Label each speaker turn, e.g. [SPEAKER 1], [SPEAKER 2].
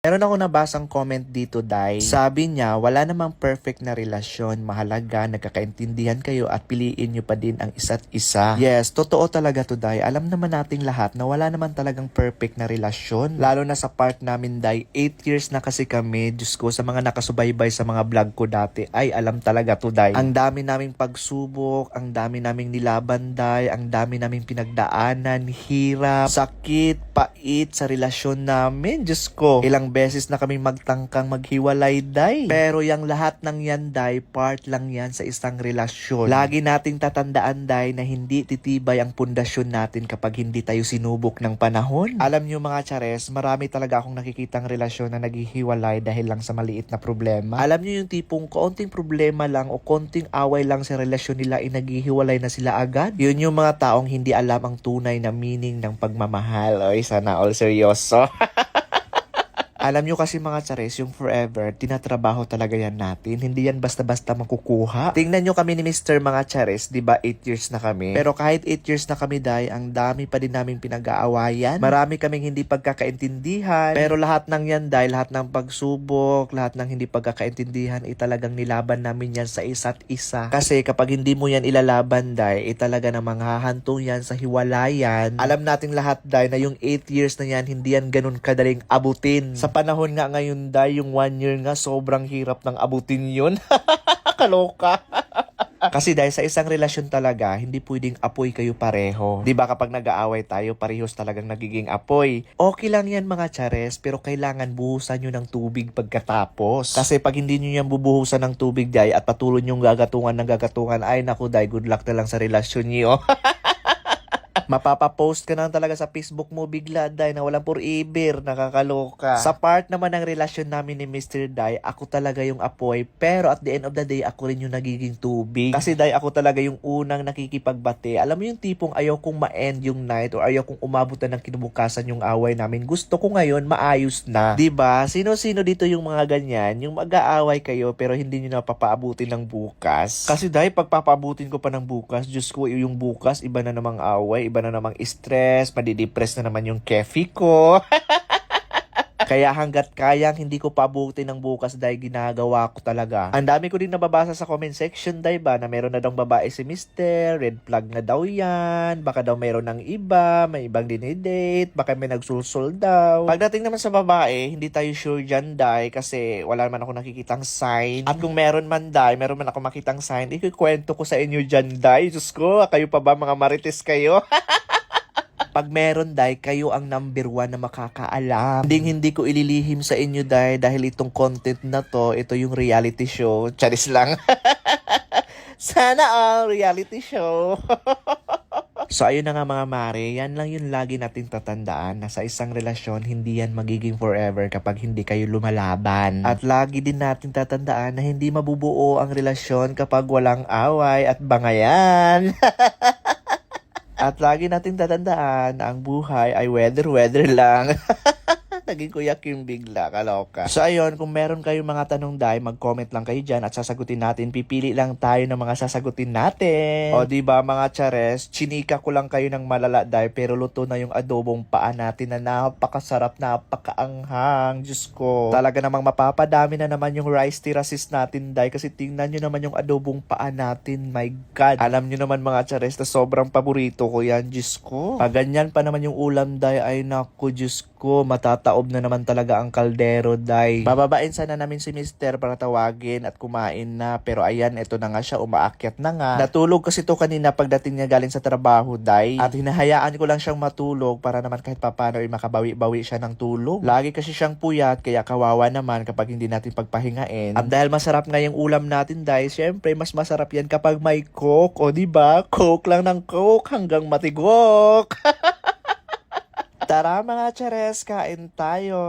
[SPEAKER 1] Meron ako nabasang comment dito, Day. Sabi niya, wala namang perfect na relasyon. Mahalaga, nagkakaintindihan kayo at piliin nyo pa din ang isa't isa. Yes, totoo talaga to, Day. Alam naman nating lahat na wala naman talagang perfect na relasyon. Lalo na sa part namin, Day. 8 years na kasi kami. Diyos ko, sa mga nakasubaybay sa mga vlog ko dati, ay alam talaga to, Day. Ang dami naming pagsubok, ang dami naming nilaban, Day. Ang dami naming pinagdaanan, hirap, sakit, pait sa relasyon namin. Diyos ko, ilang beses na kaming magtangkang maghiwalay, Day. Pero yung lahat ng yan, Day, part lang yan sa isang relasyon. Lagi nating tatandaan, Day, na hindi titibay ang pundasyon natin kapag hindi tayo sinubok ng panahon. Alam nyo mga chares, marami talaga akong nakikitang relasyon na naghihiwalay dahil lang sa maliit na problema. Alam nyo yung tipong konting problema lang o konting away lang sa relasyon nila ay naghihiwalay na sila agad. Yun yung mga taong hindi alam ang tunay na meaning ng pagmamahal. Oy, sana all seryoso. Alam nyo kasi mga chares, yung forever, tinatrabaho talaga yan natin. Hindi yan basta-basta makukuha. Tingnan nyo kami ni Mr. mga chares, di ba 8 years na kami? Pero kahit 8 years na kami, Day, ang dami pa din naming pinag-aawayan. Marami kaming hindi pagkakaintindihan. Pero lahat ng yan, Day, lahat ng pagsubok, lahat ng hindi pagkakaintindihan, talagang nilaban namin yan sa isa't isa. Kasi kapag hindi mo yan ilalaban, Day, talaga namang hahantong yan sa hiwalayan. Alam nating lahat, Day, na yung 8 years na yan, hindi yan ganun kadaling abutin. Sa panahon nga ngayon, Day, yung 1 year nga, sobrang hirap ng abutin yun. Kaloka. Kasi dahil sa isang relasyon talaga, hindi pwedeng apoy kayo pareho. 'Di ba kapag nag-aaway tayo, parehos talagang nagiging apoy. Okay lang yan mga chares, pero kailangan buhusan nyo ng tubig pagkatapos. Kasi pag hindi nyo yan bubuhusan ng tubig, Day, at patuloy nyong gagatungan, ay naku, Day, good luck na lang sa relasyon nyo. Mapapapost ka na talaga sa Facebook mo bigla, Day, na walang forever, nakakaloka. Sa part naman ng relasyon namin ni Mr. Day, ako talaga yung apoy, pero at the end of the day, ako rin yung nagiging tubig. Kasi, Day, ako talaga yung unang nakikipagbate. Alam mo yung tipong ayaw kong ma-end yung night or ayaw kong umabot na ng kinabukasan yung away namin. Gusto ko ngayon maayos na. 'Di ba? Sino-sino dito yung mga ganyan, yung mag-aaway kayo pero hindi niyo na papaabutin ng bukas. Kasi, Day, pag papaabutin ko pa ng bukas, Diyos ko, yung bukas, iba na namang away, iba na namang stress, madidepress na naman yung kefi ko. Kaya hanggat kayang hindi ko paabutin ng bukas, Day, ginagawa ko talaga. Ang dami ko din nababasa sa comment section, Day, ba, na meron na daw babae si Mister, red flag na daw yan, baka daw meron ng iba, may ibang dinidate, baka may nagsulsul daw. Pagdating naman sa babae, hindi tayo sure dyan, Day, kasi wala naman ako nakikitang sign. At kung meron man, Day, meron man ako makitang sign, ikukwento ko sa inyo dyan, Day. Diyos ko, kayo pa ba mga marites kayo? Pag meron, Day, kayo ang number 1 na makakaalam. Hindi ko ililihim sa inyo, Day, dahil itong content na to, ito yung reality show. Charis lang. Sana all reality show. So ayun na nga mga mare, yan lang yung lagi nating tatandaan na sa isang relasyon, hindi yan magiging forever kapag hindi kayo lumalaban. At lagi din natin tatandaan na hindi mabubuo ang relasyon kapag walang away at bangayan. At lagi natin tatandaan na ang buhay ay weather lang. Naging kuya Kim bigla, kaloka. So ayun, kung meron kayong mga tanong, Day, mag-comment lang kayo dyan at sasagutin natin. Pipili lang tayo ng mga sasagutin natin. O diba mga chares, chinika ko lang kayo ng malala, Day, pero luto na yung adobong paa natin na napakasarap, napakaanghang. Diyos ko. Talaga namang mapapadami na naman yung rice terraces natin, Day, kasi tingnan nyo naman yung adobong paa natin. My God. Alam nyo naman mga chares na sobrang paborito ko yan. Diyos ko. Pag ganyan pa naman yung ulam, Day, ay naku, Diyos ko, matataob na naman talaga ang kaldero, Day. Bababain sana namin si Mister para tawagin at kumain na. Pero ayan, eto na nga siya, umaakyat na nga. Natulog kasi to kanina pagdating niya galing sa trabaho, Day. At hinahayaan ko lang siyang matulog para naman kahit papano ay makabawi-bawi siya ng tulog. Lagi kasi siyang puyat, kaya kawawa naman kapag hindi natin pagpahingain. At dahil masarap nga yung ulam natin, Day, syempre mas masarap yan kapag may coke. O diba? Coke lang ng coke hanggang matigok. Tara mga chares, kain tayo.